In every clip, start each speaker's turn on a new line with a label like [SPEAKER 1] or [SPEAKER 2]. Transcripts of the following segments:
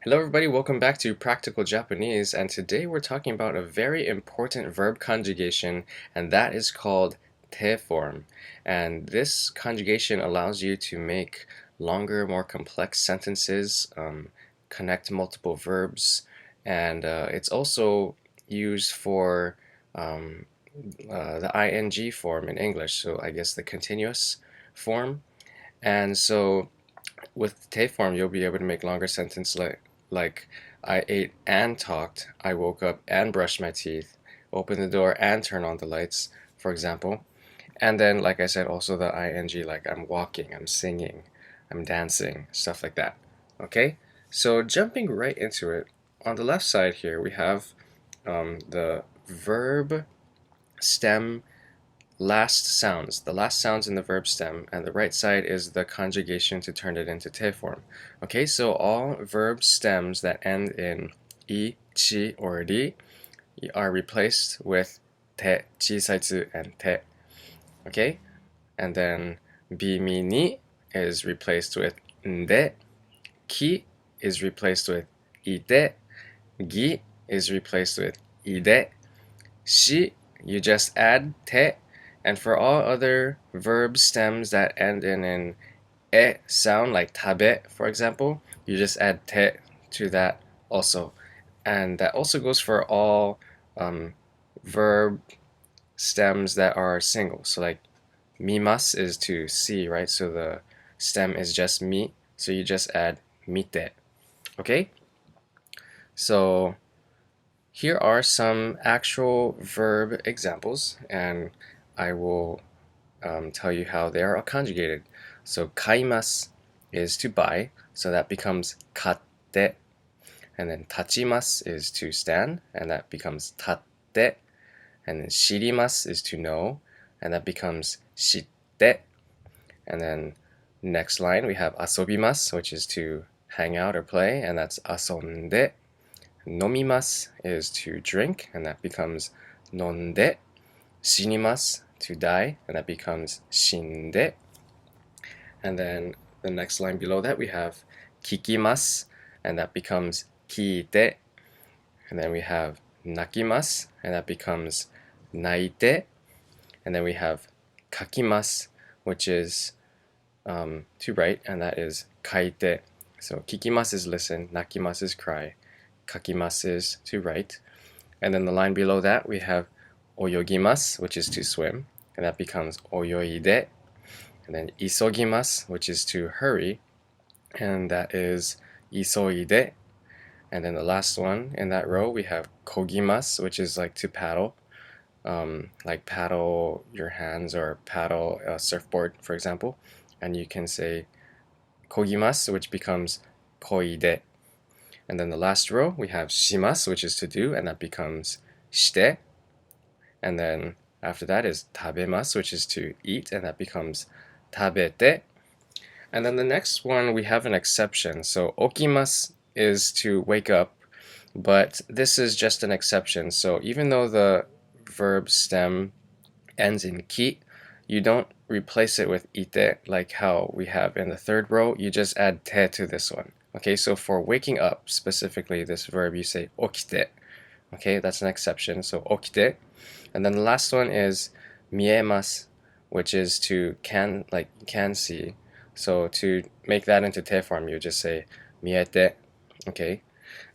[SPEAKER 1] Hello everybody, welcome back to Practical Japanese, and today we're talking about a very important verb conjugation, and that is called te form. And this conjugation allows you to make longer, more complex sentences, connect multiple verbs, and it's also used for the ing form in English, so I guess the continuous form. And so with te form, you'll be able to make longer sentences like I ate and talked, I woke up and brushed my teeth, opened the door and turned on the lights, for example. And then, like I said, also the ing, like I'm walking, I'm singing, I'm dancing, stuff like that. Okay? So jumping right into it, on the left side here, we have the verb stem the last sounds in the verb stem, and the right side is the conjugation to turn it into te form. Okay, so all verb stems that end in I, chi, or ri are replaced with te, chisaitsu, and te. Okay, and then bi, mi, ni is replaced with nde, ki is replaced with ite, gi is replaced with ide, shi, you just add te, and for all other verb stems that end in an e sound, like tabe, for example, you just add te to that also. And that also goes for all verb stems that are single. So like mimas is to see, right? So the stem is just mi, so you just add mite. Okay? So here are some actual verb examples, and I will tell you how they are conjugated. So kaimasu is to buy, so that becomes katte. And then tachimasu is to stand, and that becomes tatte. And then shirimasu is to know, and that becomes shitte. And then next line we have asobimasu, which is to hang out or play, and that's asonde. Nomimasu is to drink, and that becomes nonde. Shinimasu, to die, and that becomes shinde. And then the next line below that we have kikimasu, and that becomes kiite. And then we have nakimasu, and that becomes naite. And then we have kakimasu, which is to write, and that is kaite. So kikimasu is listen, nakimasu is cry, kakimasu is to write. And then the line below that we have oyogimasu, which is to swim, and that becomes oyoide. And then isogimasu, which is to hurry, and that is isoide. And then the last one in that row we have kogimasu, which is like to paddle, like paddle your hands or paddle a surfboard, for example. And you can say kogimasu, which becomes koide. And then the last row we have shimasu, which is to do, and that becomes shite. And then after that is tabemasu, which is to eat, and that becomes tabete. And then the next one we have an exception. So okimasu is to wake up, but this is just an exception. So even though the verb stem ends in ki, you don't replace it with ite like how we have in the third row. You just add te to this one. Okay, so for waking up, specifically this verb, you say okite. Okay, that's an exception. So okite. And then the last one is miemasu, which is to can see. So to make that into te form, you just say miete. Okay,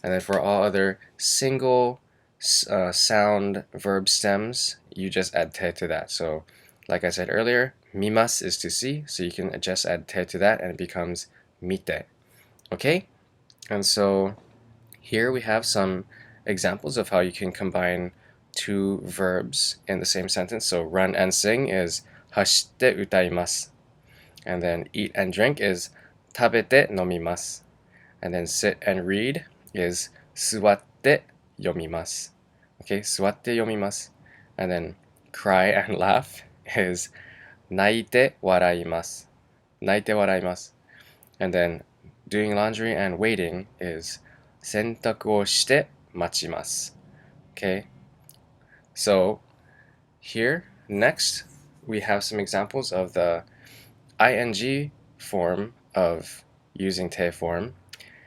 [SPEAKER 1] and then for all other single sound verb stems, you just add te to that. So like I said earlier, mimas is to see, so you can just add te to that and it becomes mite. Okay, and so here we have some examples of how you can combine two verbs in the same sentence. So run and sing is hashite utaimasu. And then eat and drink is tabete nomimasu. And then sit and read is suwatte yomimasu. Okay, suwatte yomimasu. And then cry and laugh is naite waraimasu. Naite waraimasu. And then doing laundry and waiting is sentaku o shite machimasu. Okay, so here next we have some examples of the ing form of using te form.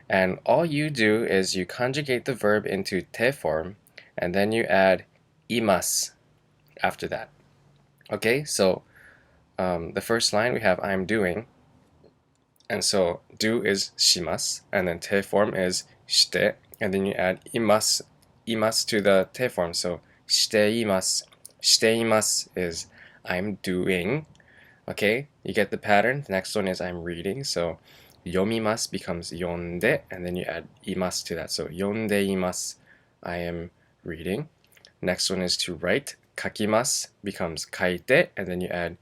[SPEAKER 1] And all you do is you conjugate the verb into te form, and then you add imasu after that. Okay, so the first line we have I'm doing, and so do is shimasu, and then te form is shite, and then you add imasu to the te form, so shite imasu is I'm doing. Okay, you get the pattern. The next one is I'm reading, so yomimasu becomes yonde, and then you add imasu to that, so yonde-imasu, I am reading. Next one is to write, kakimasu becomes kaite, and then you add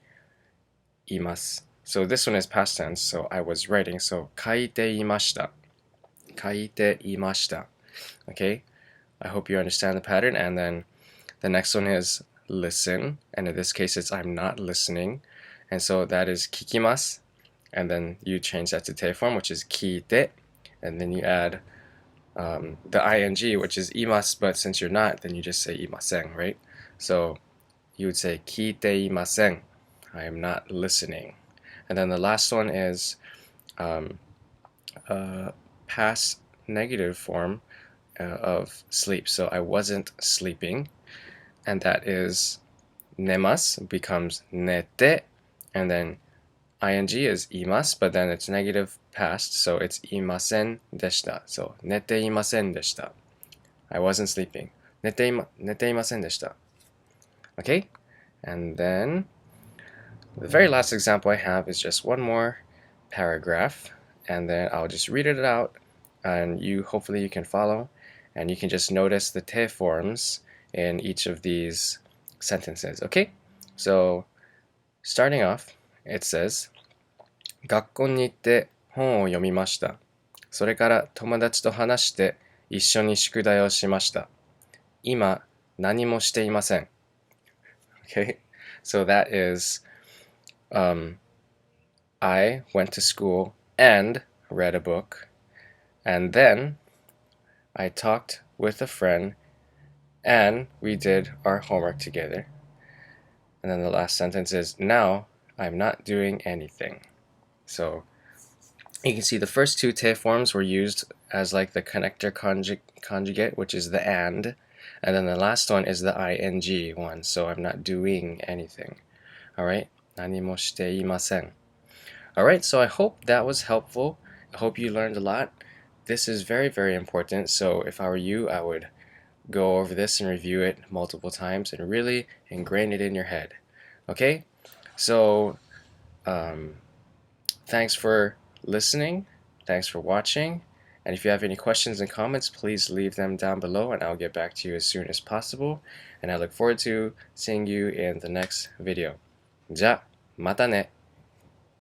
[SPEAKER 1] imasu. So this one is past tense, so I was writing, so kaite imashita. Okay, I hope you understand the pattern. And then the next one is listen, and in this case it's I'm not listening, and so that is kikimasu, and then you change that to te form, which is kiite, and then you add the ing, which is imasu, but since you're not, then you just say imasen, right? So you would say kiite imasen, I am not listening. And then the last one is past negative form of sleep. So I wasn't sleeping, and that is nemasu becomes nete, and then ing is imasu, but then it's negative past, so it's imasen deshita. So nete imasen deshita. I wasn't sleeping. Nete imasen deshita. Okay? And then the very last example I have is just one more paragraph, and then I'll just read it out, and hopefully you can follow, and you can just notice the te forms in each of these sentences. Okay? So starting off, it says 学校に行って本を読みました。それから友達と話して一緒に宿題をしました。今何もしていません。Okay? So that is I went to school and read a book, and then I talked with a friend and we did our homework together. And then the last sentence is now I'm not doing anything. So you can see the first two te forms were used as like the connector conjugate, which is the and then the last one is the ing one, so I'm not doing anything. Alright? 何もしていません. Alright, so I hope that was helpful. I hope you learned a lot. This is very, very important, so if I were you, I would go over this and review it multiple times and really ingrain it in your head. Okay? So, thanks for listening. Thanks for watching. And if you have any questions and comments, please leave them down below and I'll get back to you as soon as possible. And I look forward to seeing you in the next video. じゃあ、またね。